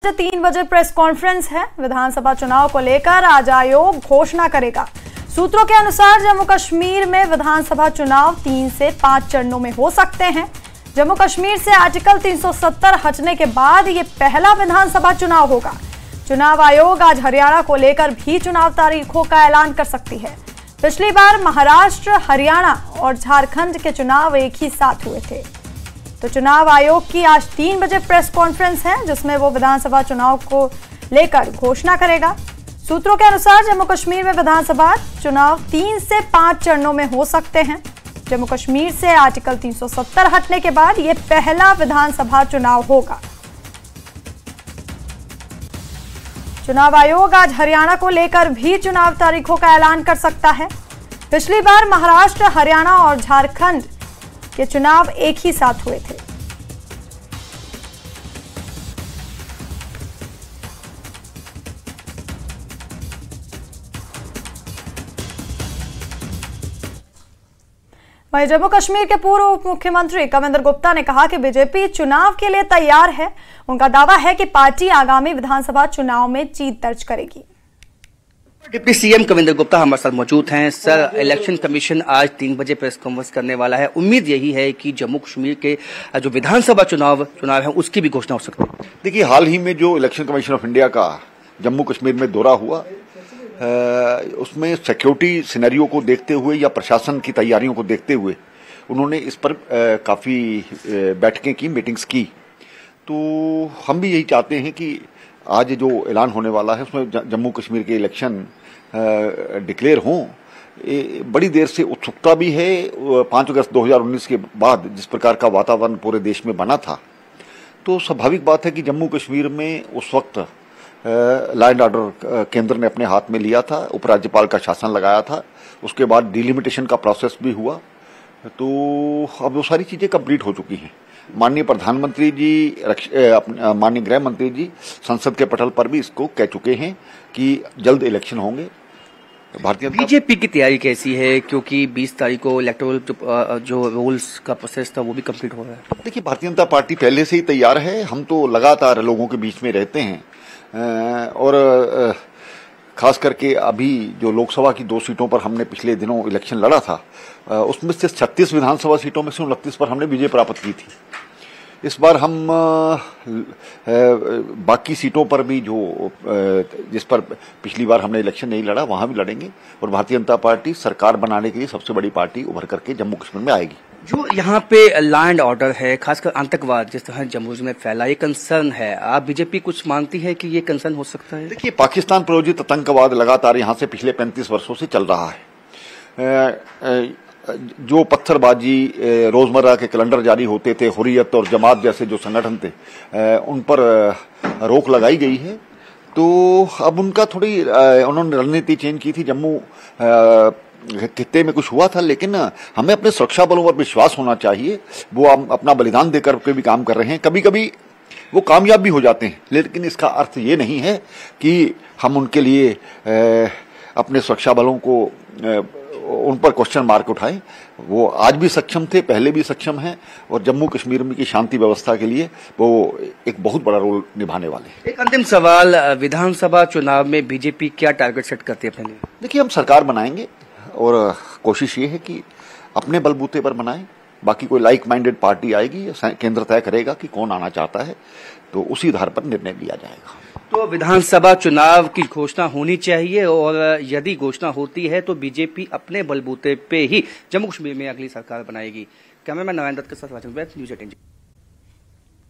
3 बजे press conference है। विधानसभा चुनाव को लेकर आज आयोग घोषणा करेगा। सूत्रों के अनुसार जम्मू कश्मीर में विधानसभा चुनाव 3 से 5 चरणों में हो सकते हैं। जम्मू कश्मीर से आर्टिकल 370 हटने के बाद ये पहला विधानसभा चुनाव होगा। चुनाव आयोग आज हरियाणा को लेकर भी चुनाव तारीखों का ऐलान कर सकती है। पिछली बार महाराष्ट्र, हरियाणा और झारखंड के चुनाव एक ही साथ हुए थे। तो चुनाव आयोग की आज 3 बजे प्रेस कॉन्फ्रेंस है, जिसमें वो विधानसभा चुनाव को लेकर घोषणा करेगा। सूत्रों के अनुसार जम्मू कश्मीर में विधानसभा चुनाव 3 से 5 चरणों में हो सकते हैं। जम्मू कश्मीर से आर्टिकल 370 हटने के बाद ये पहला विधानसभा चुनाव होगा। चुनाव आयोग आज हरियाणा को लेकर भी चुनाव तारीखों का ऐलान कर सकता है। पिछली बार महाराष्ट्र, हरियाणा और झारखंड के चुनाव एक ही साथ हुए थे। वहीं जम्मू कश्मीर के पूर्व उप मुख्यमंत्री कविंद्र गुप्ता ने कहा कि बीजेपी चुनाव के लिए तैयार है। उनका दावा है कि पार्टी आगामी विधानसभा चुनाव में जीत दर्ज करेगी। डिप्टी सीएम कविंद्र गुप्ता हमारे साथ मौजूद हैं। सर, इलेक्शन कमीशन आज 3 बजे प्रेस कॉन्फ्रेंस करने वाला है। उम्मीद यही है कि जम्मू कश्मीर के जो विधानसभा चुनाव है उसकी भी घोषणा हो सकती है। देखिए, हाल ही में जो इलेक्शन कमीशन ऑफ इंडिया का जम्मू कश्मीर में दौरा हुआ, उसमें सिक्योरिटी सिनेरियो को देखते हुए या प्रशासन की तैयारियों को देखते हुए उन्होंने इस पर काफी बैठकें की, मीटिंग्स की। तो हम भी यही चाहते हैं कि आज जो ऐलान होने वाला है उसमें जम्मू कश्मीर के इलेक्शन डिक्लेयर हों। बड़ी देर से उत्सुकता भी है। 5 अगस्त 2019 के बाद जिस प्रकार का वातावरण पूरे देश में बना था, तो स्वाभाविक बात है कि जम्मू कश्मीर में उस वक्त लॉ एंड ऑर्डर केंद्र ने अपने हाथ में लिया था, उपराज्यपाल का शासन लगाया था, उसके बाद डिलिमिटेशन का प्रोसेस भी हुआ। तो अब वो सारी चीजें कंप्लीट हो चुकी हैं। माननीय प्रधानमंत्री जी, माननीय गृह मंत्री जी संसद के पटल पर भी इसको कह चुके हैं कि जल्द इलेक्शन होंगे। भारतीय बीजेपी की तैयारी कैसी है, क्योंकि 20 तारीख को इलेक्टोरल जो रूल्स का प्रोसेस था वो भी कंप्लीट हो रहा है। देखिए, भारतीय जनता पार्टी पहले से ही तैयार है। हम तो लगातार लोगों के बीच में रहते हैं और खास करके अभी जो लोकसभा की 2 सीटों पर हमने पिछले दिनों इलेक्शन लड़ा था, उसमें से 36 विधानसभा सीटों में से 29 पर हमने विजय प्राप्त की थी। इस बार हम बाकी सीटों पर भी जो जिस पर पिछली बार हमने इलेक्शन नहीं लड़ा, वहां भी लड़ेंगे और भारतीय जनता पार्टी सरकार बनाने के लिए सबसे बड़ी पार्टी उभर करके जम्मू कश्मीर में आएगी। जो यहाँ पे लॉ एंड ऑर्डर है, खासकर आतंकवाद जिस तरह जम्मू में फैला, ये कंसर्न है। आप बीजेपी कुछ मानती है कि ये कंसर्न हो सकता है? देखिए, पाकिस्तान प्रायोजित आतंकवाद लगातार यहाँ से पिछले 35 वर्षों से चल रहा है। जो पत्थरबाजी, रोजमर्रा के कैलेंडर जारी होते थे, हुर्रियत और जमात जैसे जो संगठन थे, उन पर रोक लगाई गई है। तो अब उनका थोड़ी उन्होंने रणनीति चेंज की थी। जम्मू खित्ते में कुछ हुआ था, लेकिन हमें अपने सुरक्षा बलों पर विश्वास होना चाहिए। वो अपना बलिदान देकर के भी काम कर रहे हैं। कभी कभी वो कामयाब भी हो जाते हैं, लेकिन इसका अर्थ ये नहीं है कि हम उनके लिए अपने सुरक्षा बलों को उन पर क्वेश्चन मार्क उठाएं। वो आज भी सक्षम थे, पहले भी सक्षम हैं और जम्मू कश्मीर में की शांति व्यवस्था के लिए वो एक बहुत बड़ा रोल निभाने वाले हैं। एक अंतिम सवाल, विधानसभा चुनाव में बीजेपी क्या टारगेट सेट करती है पहले? देखिए, हम सरकार बनाएंगे और कोशिश ये है कि अपने बलबूते पर बनाएं। बाकी कोई लाइक माइंडेड पार्टी आएगी, केंद्र तय करेगा कि कौन आना चाहता है, तो उसी आधार पर निर्णय लिया जाएगा। तो विधानसभा चुनाव की घोषणा होनी चाहिए और यदि घोषणा होती है तो बीजेपी अपने बलबूते पे ही जम्मू कश्मीर में अगली सरकार बनाएगी। कैमरामैन नारायण दत्त के साथ न्यूज़ 18।